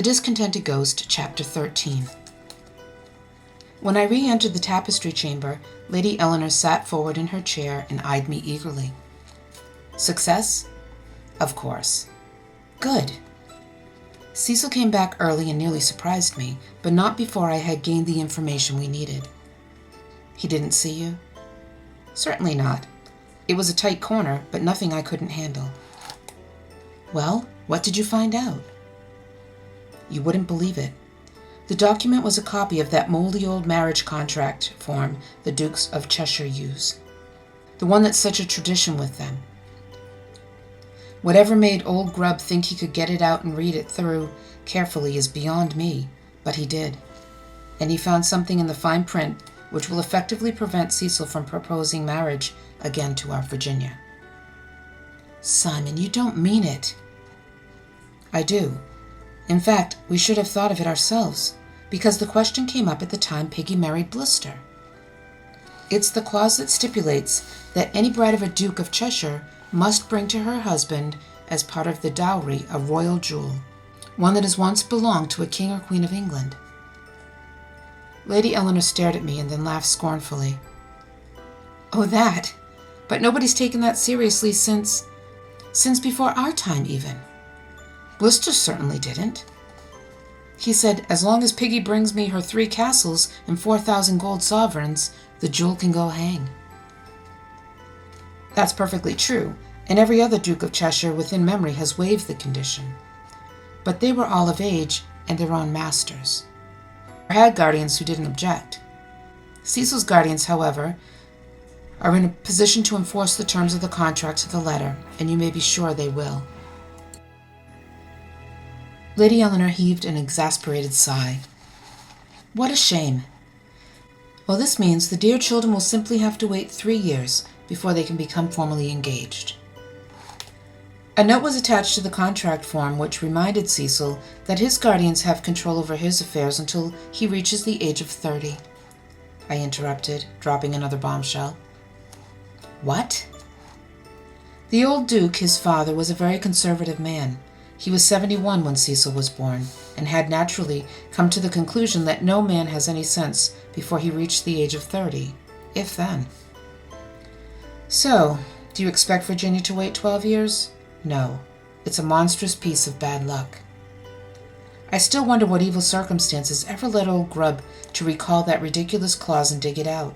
Discontented Ghost, Chapter 13. When I re-entered the tapestry chamber, Lady Eleanor sat forward in her chair and eyed me eagerly. Success? Of course. Good. Cecil came back early and nearly surprised me, but not before I had gained the information we needed. He didn't see you? Certainly not. It was a tight corner, but nothing I couldn't handle. Well, what did you find out? You wouldn't believe it. The document was a copy of that moldy old marriage contract form the Dukes of Cheshire use. The one that's such a tradition with them. Whatever made old Grubb think he could get it out and read it through carefully is beyond me, but he did. And he found something in the fine print which will effectively prevent Cecil from proposing marriage again to our Virginia. Simon, you don't mean it. I do. In fact, we should have thought of it ourselves, because the question came up at the time Piggy married Blister. It's the clause that stipulates that any bride of a Duke of Cheshire must bring to her husband, as part of the dowry, a royal jewel, one that has once belonged to a king or queen of England. Lady Eleanor stared at me and then laughed scornfully. Oh, that! But nobody's taken that seriously since before our time, even. Blister certainly didn't. He said, as long as Piggy brings me her 3 castles and 4,000 gold sovereigns, the jewel can go hang. That's perfectly true, and every other Duke of Cheshire within memory has waived the condition. But they were all of age and their own masters. Or had guardians who didn't object. Cecil's guardians, however, are in a position to enforce the terms of the contract to the letter, and you may be sure they will. Lady Eleanor heaved an exasperated sigh. What a shame. Well, this means the dear children will simply have to wait 3 years before they can become formally engaged. A note was attached to the contract form which reminded Cecil that his guardians have control over his affairs until he reaches the age of 30. I interrupted, dropping another bombshell. What? The old Duke, his father, was a very conservative man. He was 71 when Cecil was born, and had naturally come to the conclusion that no man has any sense before he reached the age of 30, if then. So, do you expect Virginia to wait 12 years? No, it's a monstrous piece of bad luck. I still wonder what evil circumstances ever led old Grubb to recall that ridiculous clause and dig it out,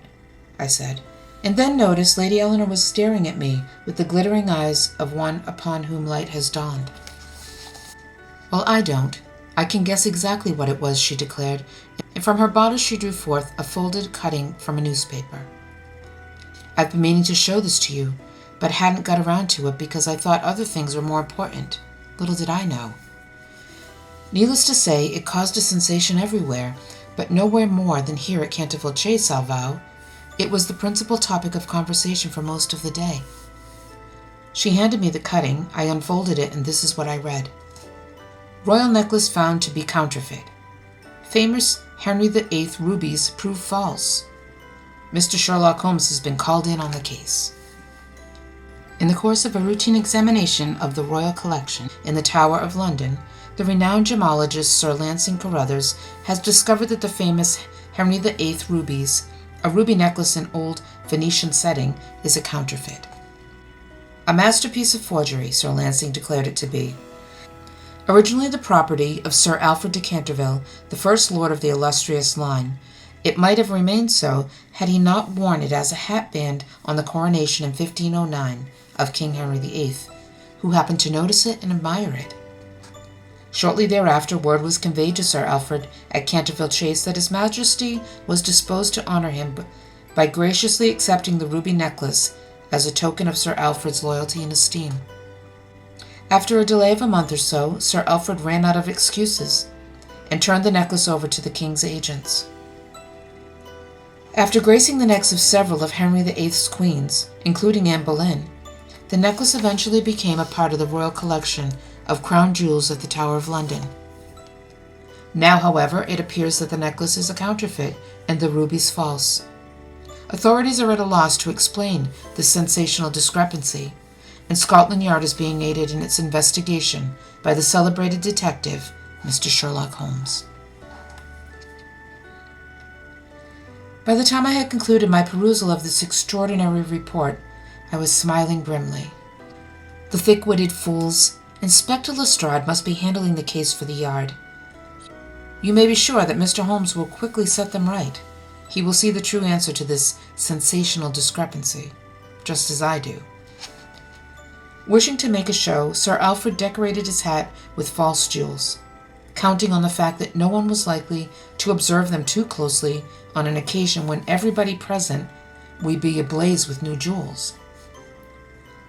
I said, and then noticed Lady Eleanor was staring at me with the glittering eyes of one upon whom light has dawned. Well, I don't. I can guess exactly what it was, she declared, and from her bodice she drew forth a folded cutting from a newspaper. I've been meaning to show this to you, but hadn't got around to it because I thought other things were more important. Little did I know. Needless to say, it caused a sensation everywhere, but nowhere more than here at Canterville Chase, I'll vow. It was the principal topic of conversation for most of the day. She handed me the cutting, I unfolded it, and this is what I read. Royal necklace found to be counterfeit. Famous Henry VIII rubies prove false. Mr. Sherlock Holmes has been called in on the case. In the course of a routine examination of the royal collection in the Tower of London, the renowned gemologist Sir Lansing Carruthers has discovered that the famous Henry VIII rubies, a ruby necklace in old Venetian setting, is a counterfeit. A masterpiece of forgery, Sir Lansing declared it to be. Originally the property of Sir Alfred de Canterville, the first lord of the illustrious line, it might have remained so had he not worn it as a hatband on the coronation in 1509 of King Henry VIII, who happened to notice it and admire it. Shortly thereafter, word was conveyed to Sir Alfred at Canterville Chase that His Majesty was disposed to honor him by graciously accepting the ruby necklace as a token of Sir Alfred's loyalty and esteem. After a delay of a month or so, Sir Alfred ran out of excuses and turned the necklace over to the king's agents. After gracing the necks of several of Henry VIII's queens, including Anne Boleyn, the necklace eventually became a part of the royal collection of crown jewels at the Tower of London. Now, however, it appears that the necklace is a counterfeit and the rubies false. Authorities are at a loss to explain this sensational discrepancy, and Scotland Yard is being aided in its investigation by the celebrated detective Mr. Sherlock Holmes. By the time I had concluded my perusal of this extraordinary report, I was smiling grimly. The thick-witted fools! Inspector Lestrade must be handling the case for the Yard. You may be sure that Mr. Holmes will quickly set them right. He will see the true answer to this sensational discrepancy, just as I do. Wishing to make a show, Sir Alfred decorated his hat with false jewels, counting on the fact that no one was likely to observe them too closely on an occasion when everybody present would be ablaze with new jewels.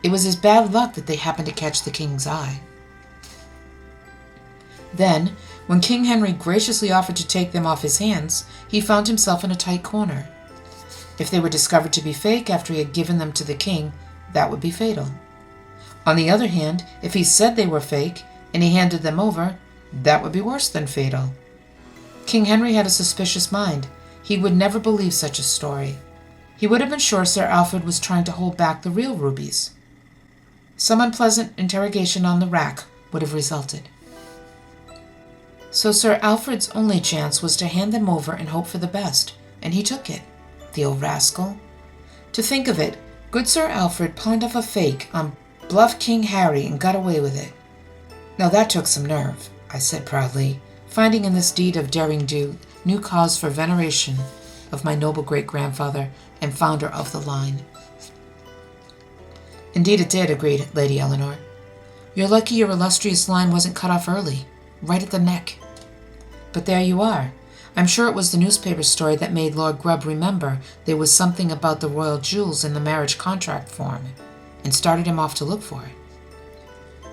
It was his bad luck that they happened to catch the king's eye. Then, when King Henry graciously offered to take them off his hands, he found himself in a tight corner. If they were discovered to be fake after he had given them to the king, that would be fatal. On the other hand, if he said they were fake and he handed them over, that would be worse than fatal. King Henry had a suspicious mind. He would never believe such a story. He would have been sure Sir Alfred was trying to hold back the real rubies. Some unpleasant interrogation on the rack would have resulted. So Sir Alfred's only chance was to hand them over and hope for the best, and he took it, the old rascal. To think of it, good Sir Alfred pawned off a fake on bluff King Harry and got away with it. Now that took some nerve, I said proudly, finding in this deed of daring do new cause for veneration of my noble great-grandfather and founder of the line. Indeed it did, agreed Lady Eleanor. You're lucky your illustrious line wasn't cut off early, right at the neck. But there you are. I'm sure it was the newspaper story that made Lord Grubb remember there was something about the royal jewels in the marriage contract form, and started him off to look for it.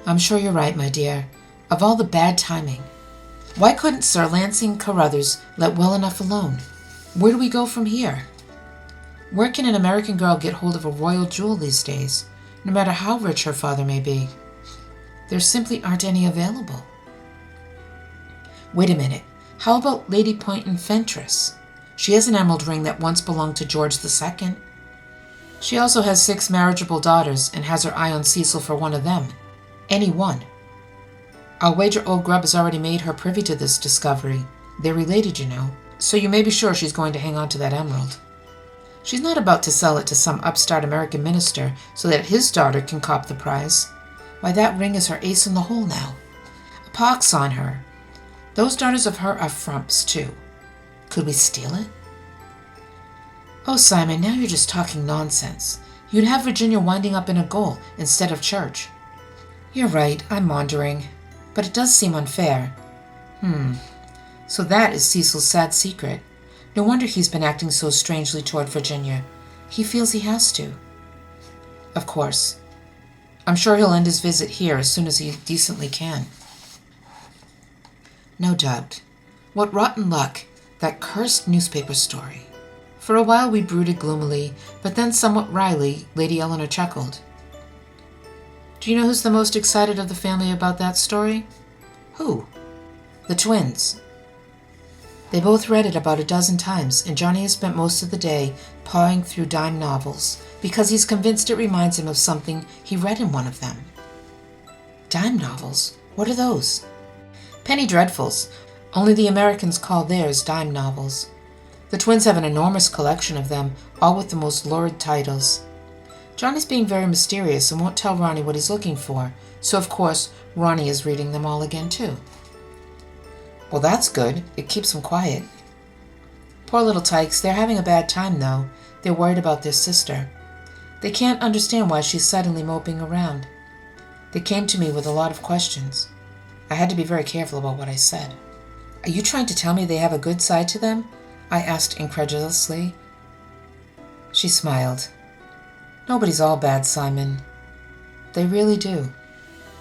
I'm sure you're right, my dear. Of all the bad timing. Why couldn't Sir Lansing Carruthers let well enough alone? Where do we go from here? Where can an American girl get hold of a royal jewel these days, no matter how rich her father may be? There simply aren't any available. Wait a minute. How about Lady Poynton Fentress? She has an emerald ring that once belonged to George II. She also has 6 marriageable daughters and has her eye on Cecil for one of them. Any one. I'll wager old Grubb has already made her privy to this discovery. They're related, you know, so you may be sure she's going to hang on to that emerald. She's not about to sell it to some upstart American minister so that his daughter can cop the prize. Why, that ring is her ace in the hole now. A pox on her. Those daughters of her are frumps, too. Could we steal it? Oh, Simon, now you're just talking nonsense. You'd have Virginia winding up in a gaol instead of church. You're right, I'm maundering. But it does seem unfair. So that is Cecil's sad secret. No wonder he's been acting so strangely toward Virginia. He feels he has to. Of course. I'm sure he'll end his visit here as soon as he decently can. No doubt. What rotten luck, that cursed newspaper story. For a while we brooded gloomily, but then somewhat wryly, Lady Eleanor chuckled. Do you know who's the most excited of the family about that story? Who? The twins. They both read it about a dozen times, and Johnny has spent most of the day pawing through dime novels, because he's convinced it reminds him of something he read in one of them. Dime novels? What are those? Penny dreadfuls. Only the Americans call theirs dime novels. The twins have an enormous collection of them, all with the most lurid titles. Johnny's being very mysterious and won't tell Ronnie what he's looking for, so of course Ronnie is reading them all again too. Well, that's good. It keeps them quiet. Poor little tykes, they're having a bad time though. They're worried about their sister. They can't understand why she's suddenly moping around. They came to me with a lot of questions. I had to be very careful about what I said. Are you trying to tell me they have a good side to them? I asked incredulously. She smiled. Nobody's all bad, Simon. They really do.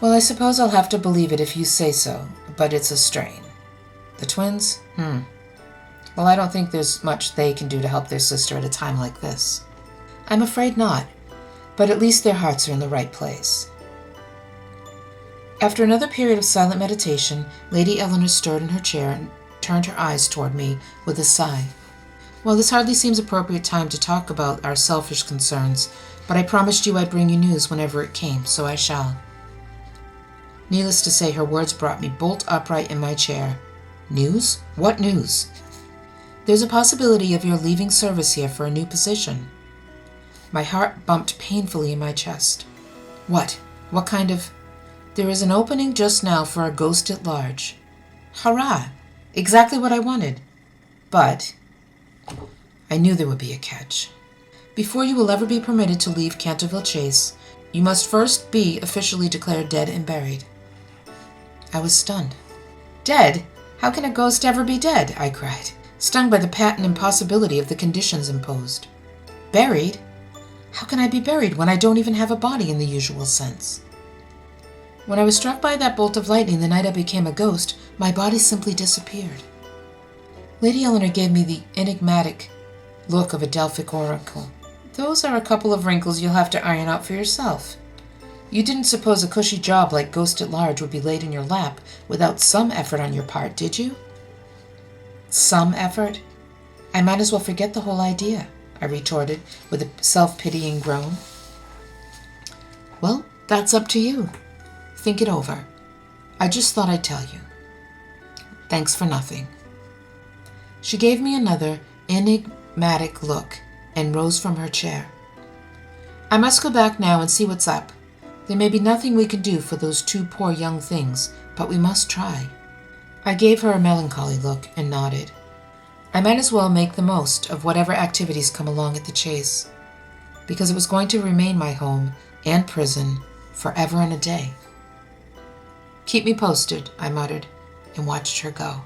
Well, I suppose I'll have to believe it if you say so, but it's a strain. The twins? Well, I don't think there's much they can do to help their sister at a time like this. I'm afraid not, but at least their hearts are in the right place. After another period of silent meditation, Lady Eleanor stirred in her chair and turned her eyes toward me with a sigh. Well, this hardly seems appropriate time to talk about our selfish concerns, but I promised you I'd bring you news whenever it came, so I shall. Needless to say, her words brought me bolt upright in my chair. News? What news? There's a possibility of your leaving service here for a new position. My heart bumped painfully in my chest. What? What kind of... There is an opening just now for a ghost at large. Hurrah! Exactly what I wanted. But I knew there would be a catch. Before you will ever be permitted to leave Canterville Chase, you must first be officially declared dead and buried. I was stunned. Dead? How can a ghost ever be dead? I cried, stung by the patent impossibility of the conditions imposed. Buried? How can I be buried when I don't even have a body in the usual sense? When I was struck by that bolt of lightning the night I became a ghost, my body simply disappeared. Lady Eleanor gave me the enigmatic look of a Delphic oracle. Those are a couple of wrinkles you'll have to iron out for yourself. You didn't suppose a cushy job like Ghost at Large would be laid in your lap without some effort on your part, did you? Some effort? I might as well forget the whole idea, I retorted with a self-pitying groan. Well, that's up to you. Think it over. I just thought I'd tell you. Thanks for nothing. She gave me another enigmatic look and rose from her chair. I must go back now and see what's up. There may be nothing we can do for those two poor young things, but we must try. I gave her a melancholy look and nodded. I might as well make the most of whatever activities come along at the Chase, because it was going to remain my home and prison forever and a day. Keep me posted, I muttered, and watched her go.